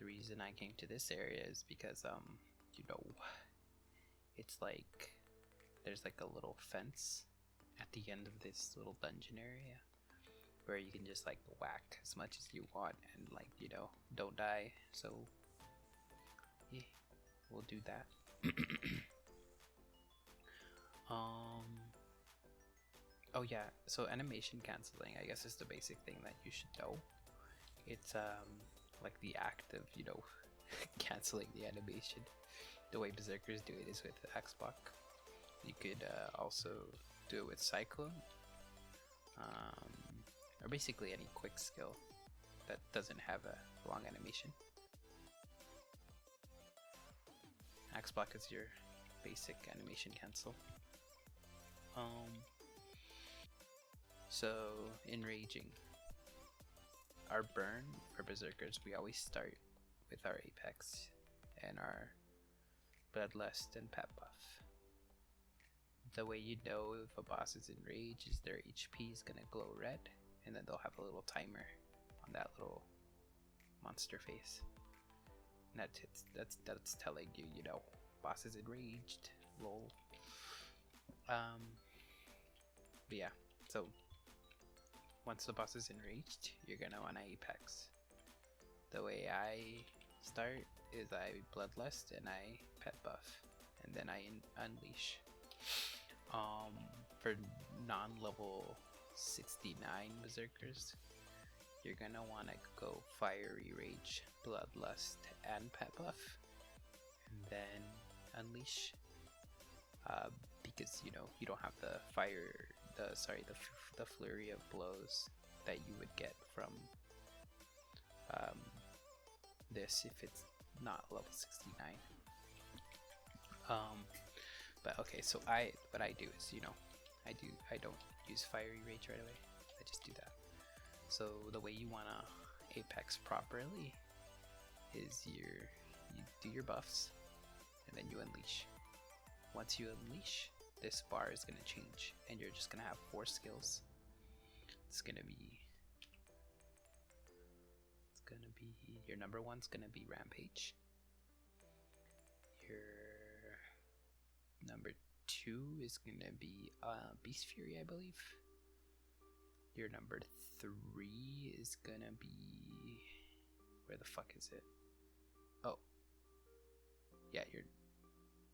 the reason I came to this area is because you know, it's like there's like a little fence at the end of this little dungeon area where you can just like whack as much as you want and like, you know, don't die. So yeah, we'll do that. Oh yeah, so animation canceling, I guess, is the basic thing that you should know. It's like the act of, you know, canceling the animation. The way Berserkers do it is with Xbox. You could also do it with Cyclone, or basically any quick skill that doesn't have a long animation. Xbox is your basic animation cancel. So in raging, our burn for Berserkers, we always start with our Apex and our Bloodlust and Pet Buff. The way you know if a boss is in rage is their HP is gonna glow red, and then they'll have a little timer on that little monster face. And that's telling you, you know, boss is enraged. Lol. But yeah, so once the boss is enraged, you're gonna want to Apex. The way I start is I Bloodlust and I Pet Buff, and then I Unleash. For non-level 69 Berserkers, you're gonna want to go Fiery Rage, Bloodlust, and Pet Buff, and then Unleash. Because, you know, you don't have the the flurry of blows that you would get from this if it's not level 69. But okay, so what I do is, you know, I don't use Fiery Rage right away. I just do that. So the way you wanna Apex properly is you do your buffs and then you Unleash. Once you Unleash, this bar is gonna change and you're just gonna have 4 skills. It's gonna be your number 1's gonna be Rampage. Your number 2 is gonna be Beast Fury, I believe. Your number 3 is gonna be, where the fuck is it? Oh, yeah, your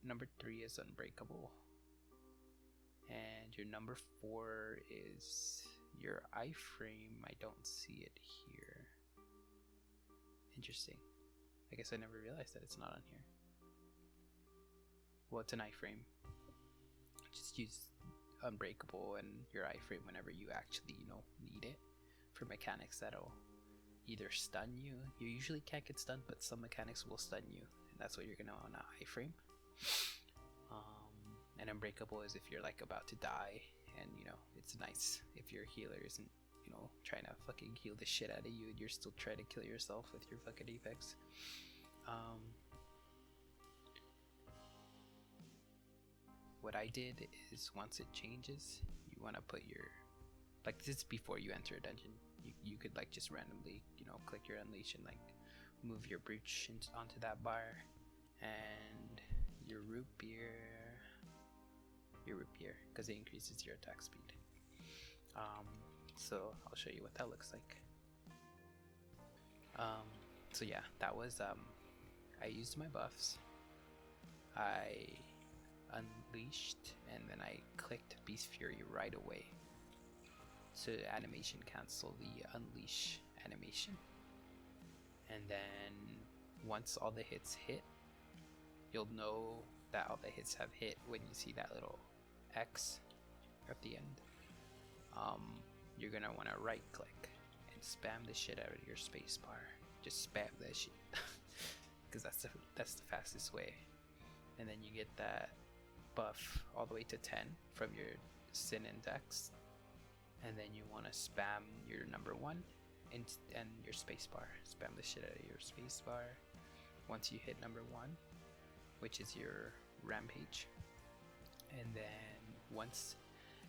number 3 is Unbreakable, and your number 4 is your iframe. I don't see it here. Interesting. I guess I never realized that it's not on here. Well, it's an iframe. Just use Unbreakable and your iframe whenever you actually, you know, need it for mechanics that'll either stun you. You usually can't get stunned, but some mechanics will stun you, and that's what you're gonna want to iframe. And Unbreakable is if you're like about to die, and you know, it's nice if your healer isn't, you know, trying to fucking heal the shit out of you and you're still trying to kill yourself with your fucking Apex. What I did is, once it changes, you want to put your, like, this is before you enter a dungeon. You could like just randomly, you know, click your Unleash and like move your brooch onto that bar, and your root beer, because it increases your attack speed. So I'll show you what that looks like. So yeah, that was I used my buffs, I Unleashed, and then I clicked Beast Fury right away to animation cancel the Unleash animation. And then once all the hits hit, you'll know that all the hits have hit when you see that little X at the end. You're gonna want to right click and spam the shit out of your spacebar. Just spam that shit, because that's the fastest way. And then you get that buff all the way to 10 from your Sin Index, and then you want to spam your number 1 and your spacebar. Spam the shit out of your spacebar once you hit number 1, which is your Rampage. And then once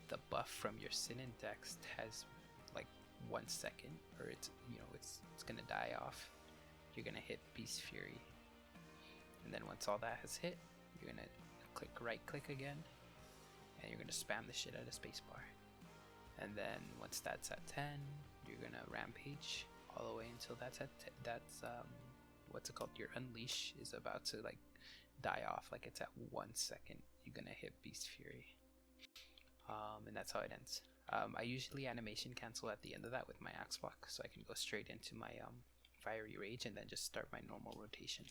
the buff from your Sin Index has like 1 second, or it's, you know, it's gonna die off, you're gonna hit Beast Fury. And then once all that has hit, you're gonna click right click again, and you're gonna spam the shit out of spacebar. And then once that's at 10, you're gonna rampage all the way until that's at what's it called? Your unleash is about to like die off, like it's at 1 second. You're gonna hit Beast Fury, and that's how it ends. I usually animation cancel at the end of that with my axe block, so I can go straight into my fiery rage and then just start my normal rotation.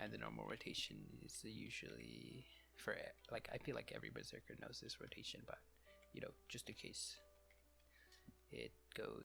And the normal rotation is usually for, like, I feel like every berserker knows this rotation, but you know, just in case, it goes